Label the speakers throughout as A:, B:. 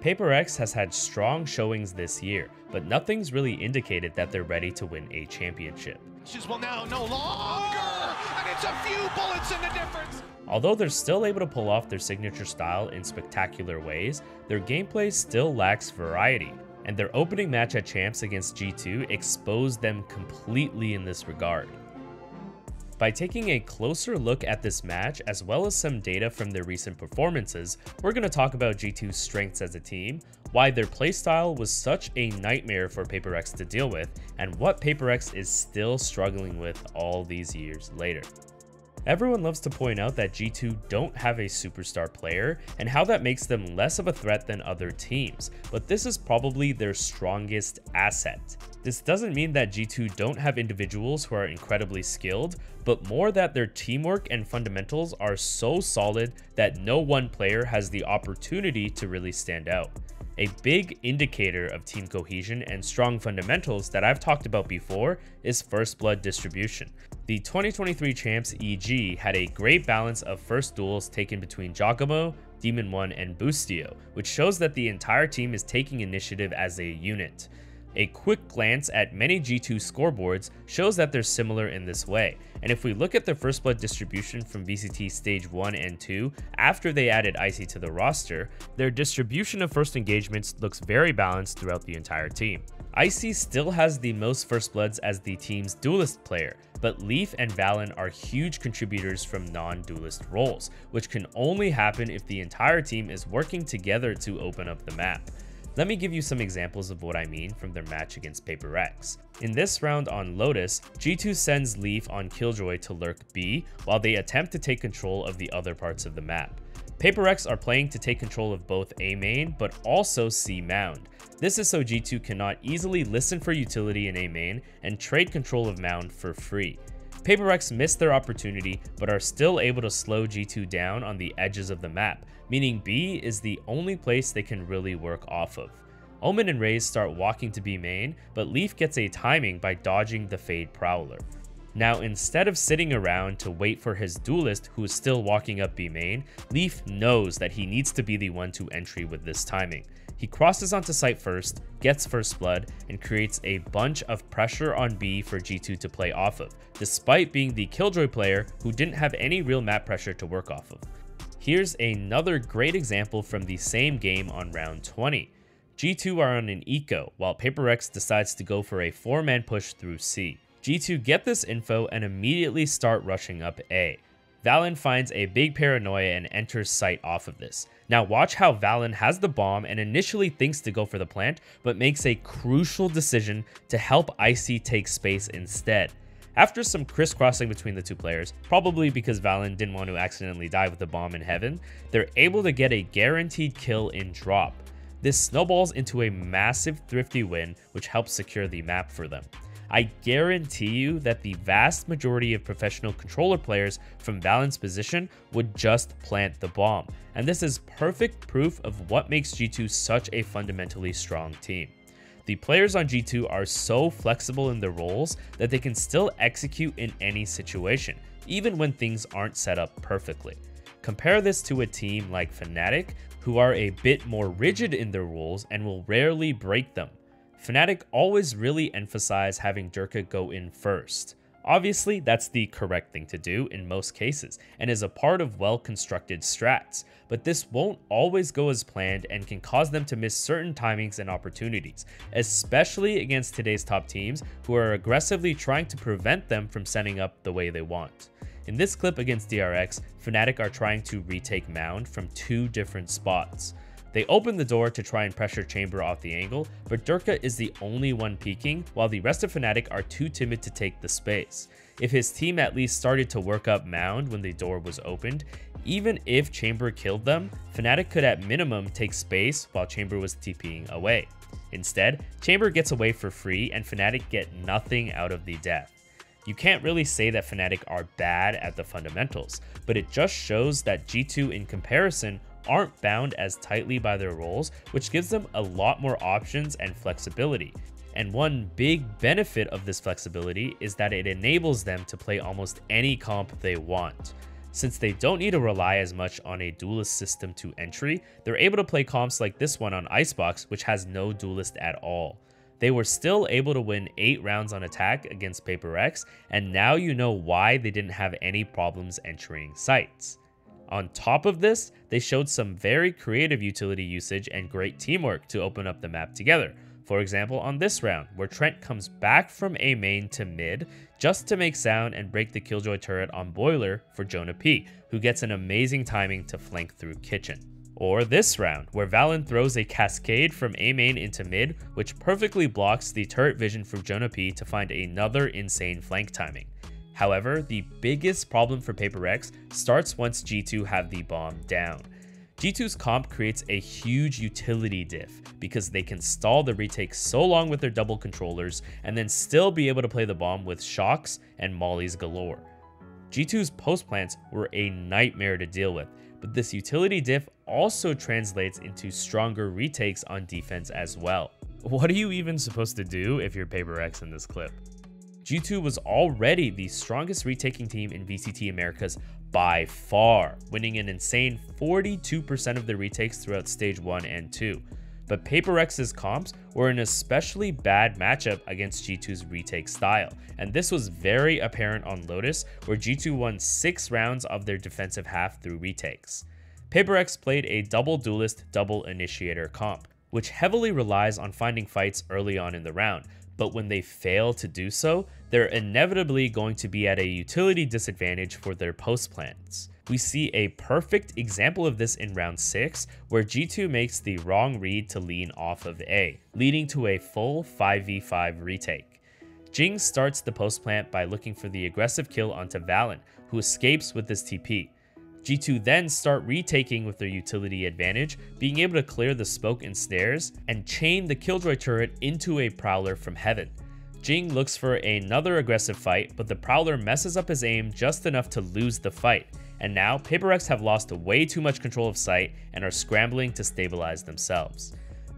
A: Paper X has had strong showings this year, but nothing's really indicated that they're ready to win a championship.
B: Will now no longer, and it's a few bullets in the difference.
A: Although they're still able to pull off their signature style in spectacular ways, their gameplay still lacks variety, and their opening match at Champs against G2 exposed them completely in this regard. By taking a closer look at this match, as well as some data from their recent performances, we're going to talk about G2's strengths as a team, why their playstyle was such a nightmare for Paper X to deal with, and what Paper X is still struggling with all these years later. Everyone loves to point out that G2 don't have a superstar player and how that makes them less of a threat than other teams, but this is probably their strongest asset. This doesn't mean that G2 don't have individuals who are incredibly skilled, but more that their teamwork and fundamentals are so solid that no one player has the opportunity to really stand out. A big indicator of team cohesion and strong fundamentals that I've talked about before is first blood distribution. The 2023 champs EG had a great balance of first duels taken between Giacomo, Demon 1, and Boostio, which shows that the entire team is taking initiative as a unit. A quick glance at many G2 scoreboards shows that they're similar in this way, and if we look at their first blood distribution from VCT stage 1 and 2 after they added Icy to the roster, their distribution of first engagements looks very balanced throughout the entire team. Icy still has the most first bloods as the team's duelist player, but Leaf and Valen are huge contributors from non-duelist roles, which can only happen if the entire team is working together to open up the map. Let me give you some examples of what I mean from their match against Paper X. In this round on Lotus, G2 sends Leaf on Killjoy to lurk B while they attempt to take control of the other parts of the map. Paper X are playing to take control of both A main but also C mound. This is so G2 cannot easily listen for utility in A main and trade control of mound for free. Paper X missed their opportunity but are still able to slow G2 down on the edges of the map, meaning B is the only place they can really work off of. Omen and Raze start walking to B main, but Leaf gets a timing by dodging the Fade Prowler. Now instead of sitting around to wait for his duelist who is still walking up B main, Leaf knows that he needs to be the one to entry with this timing. He crosses onto site first, gets first blood, and creates a bunch of pressure on B for G2 to play off of, despite being the Killjoy player who didn't have any real map pressure to work off of. Here's another great example from the same game on round 20. G2 are on an eco, while Paper X decides to go for a 4-man push through C. G2 get this info and immediately start rushing up A. Valen finds a big paranoia and enters site off of this. Now watch how Valen has the bomb and initially thinks to go for the plant, but makes a crucial decision to help Icy take space instead. After some crisscrossing between the two players, probably because Valen didn't want to accidentally die with the bomb in heaven, they're able to get a guaranteed kill in drop. This snowballs into a massive thrifty win, which helps secure the map for them. I guarantee you that the vast majority of professional controller players from Valen's position would just plant the bomb, and this is perfect proof of what makes G2 such a fundamentally strong team. The players on G2 are so flexible in their roles that they can still execute in any situation, even when things aren't set up perfectly. Compare this to a team like Fnatic, who are a bit more rigid in their roles and will rarely break them. Fnatic always really emphasize having Durka go in first. Obviously, that's the correct thing to do in most cases, and is a part of well-constructed strats, but this won't always go as planned and can cause them to miss certain timings and opportunities, especially against today's top teams who are aggressively trying to prevent them from setting up the way they want. In this clip against DRX, Fnatic are trying to retake Mound from two different spots. They open the door to try and pressure Chamber off the angle, but Durka is the only one peeking, while the rest of Fnatic are too timid to take the space. If his team at least started to work up Mound when the door was opened, even if Chamber killed them, Fnatic could at minimum take space while Chamber was TPing away. Instead, Chamber gets away for free and Fnatic get nothing out of the death. You can't really say that Fnatic are bad at the fundamentals, but it just shows that G2 in comparison aren't bound as tightly by their roles, which gives them a lot more options and flexibility. And one big benefit of this flexibility is that it enables them to play almost any comp they want. Since they don't need to rely as much on a duelist system to entry, they're able to play comps like this one on Icebox, which has no duelist at all. They were still able to win 8 rounds on attack against Paper Rex, and now you know why they didn't have any problems entering sites. On top of this, they showed some very creative utility usage and great teamwork to open up the map together. For example, on this round, where Trent comes back from A main to mid just to make sound and break the Killjoy turret on Boiler for Jonah P, who gets an amazing timing to flank through Kitchen. Or this round, where Valen throws a cascade from A main into mid, which perfectly blocks the turret vision from Jonah P to find another insane flank timing. However, the biggest problem for Paper Rex starts once G2 have the bomb down. G2's comp creates a huge utility diff because they can stall the retake so long with their double controllers and then still be able to play the bomb with shocks and mollies galore. G2's post plants were a nightmare to deal with, but this utility diff also translates into stronger retakes on defense as well. What are you even supposed to do if you're Paper Rex in this clip? G2 was already the strongest retaking team in VCT Americas by far, winning an insane 42% of the retakes throughout stage 1 and 2. But Paper Rex's comps were an especially bad matchup against G2's retake style, and this was very apparent on Lotus, where G2 won 6 rounds of their defensive half through retakes. Paper Rex played a double duelist, double initiator comp, which heavily relies on finding fights early on in the round, but when they fail to do so, they're inevitably going to be at a utility disadvantage for their post plans. We see a perfect example of this in round 6, where G2 makes the wrong read to lean off of A, leading to a full 5v5 retake. Jing starts the post plant by looking for the aggressive kill onto Valen, who escapes with this TP. G2 then start retaking with their utility advantage, being able to clear the smoke and snares and chain the Killjoy turret into a Prowler from heaven. Jing looks for another aggressive fight, but the Prowler messes up his aim just enough to lose the fight, and now Paper Rex have lost way too much control of site and are scrambling to stabilize themselves.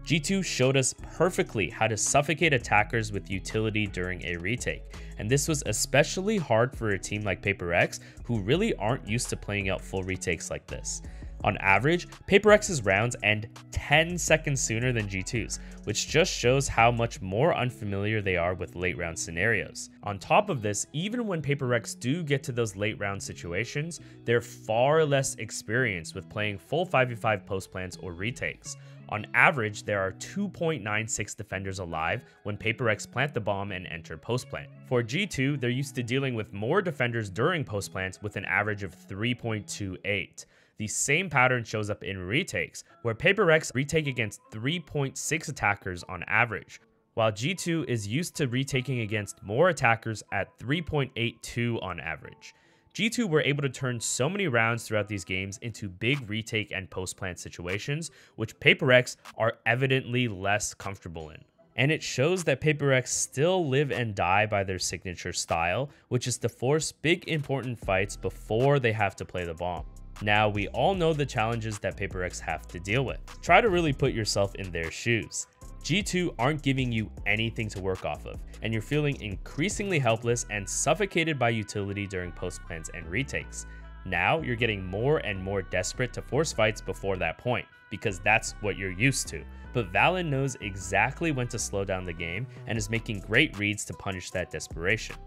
A: G2 showed us perfectly how to suffocate attackers with utility during a retake, and this was especially hard for a team like Paper Rex, who really aren't used to playing out full retakes like this. On average, Paper Rex's rounds end 10 seconds sooner than G2's, which just shows how much more unfamiliar they are with late round scenarios. On top of this, even when Paper Rex do get to those late round situations, they're far less experienced with playing full 5v5 post plants or retakes. On average, there are 2.96 defenders alive when Paper Rex plant the bomb and enter post plant. For G2, they're used to dealing with more defenders during post plants with an average of 3.28. The same pattern shows up in retakes, where Paper Rex retake against 3.6 attackers on average, while G2 is used to retaking against more attackers at 3.82 on average. G2 were able to turn so many rounds throughout these games into big retake and post-plant situations, which Paper Rex are evidently less comfortable in. And it shows that Paper Rex still live and die by their signature style, which is to force big important fights before they have to play the bomb. Now, we all know the challenges that Paper Rex have to deal with. Try to really put yourself in their shoes. G2 aren't giving you anything to work off of, and you're feeling increasingly helpless and suffocated by utility during post plans and retakes. Now you're getting more and more desperate to force fights before that point, because that's what you're used to. But Valen knows exactly when to slow down the game and is making great reads to punish that desperation.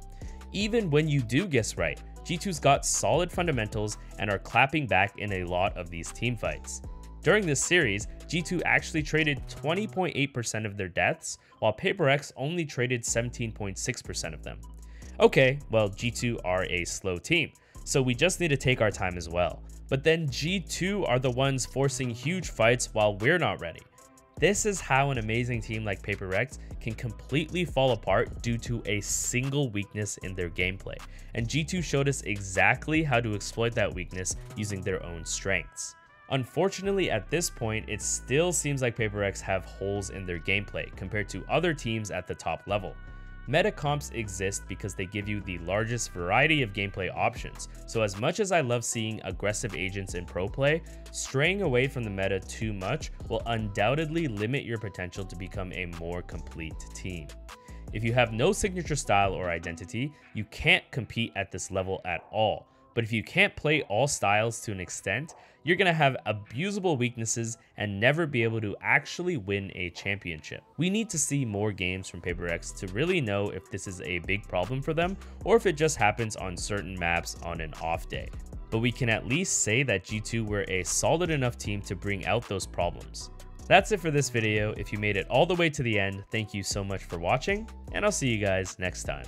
A: Even when you do guess right, G2's got solid fundamentals and are clapping back in a lot of these team fights. During this series, G2 actually traded 20.8% of their deaths, while Paper Rex only traded 17.6% of them. Okay, well, G2 are a slow team, so we just need to take our time as well. But then G2 are the ones forcing huge fights while we're not ready. This is how an amazing team like Paper Rex can completely fall apart due to a single weakness in their gameplay, and G2 showed us exactly how to exploit that weakness using their own strengths. Unfortunately, at this point, it still seems like Paper Rex have holes in their gameplay compared to other teams at the top level. Meta comps exist because they give you the largest variety of gameplay options, so as much as I love seeing aggressive agents in pro play, straying away from the meta too much will undoubtedly limit your potential to become a more complete team. If you have no signature style or identity, you can't compete at this level at all. But if you can't play all styles to an extent, you're going to have abusable weaknesses and never be able to actually win a championship. We need to see more games from PaperX to really know if this is a big problem for them or if it just happens on certain maps on an off day. But we can at least say that G2 were a solid enough team to bring out those problems. That's it for this video. If you made it all the way to the end, thank you so much for watching, and I'll see you guys next time.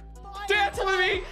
C: Dance with me!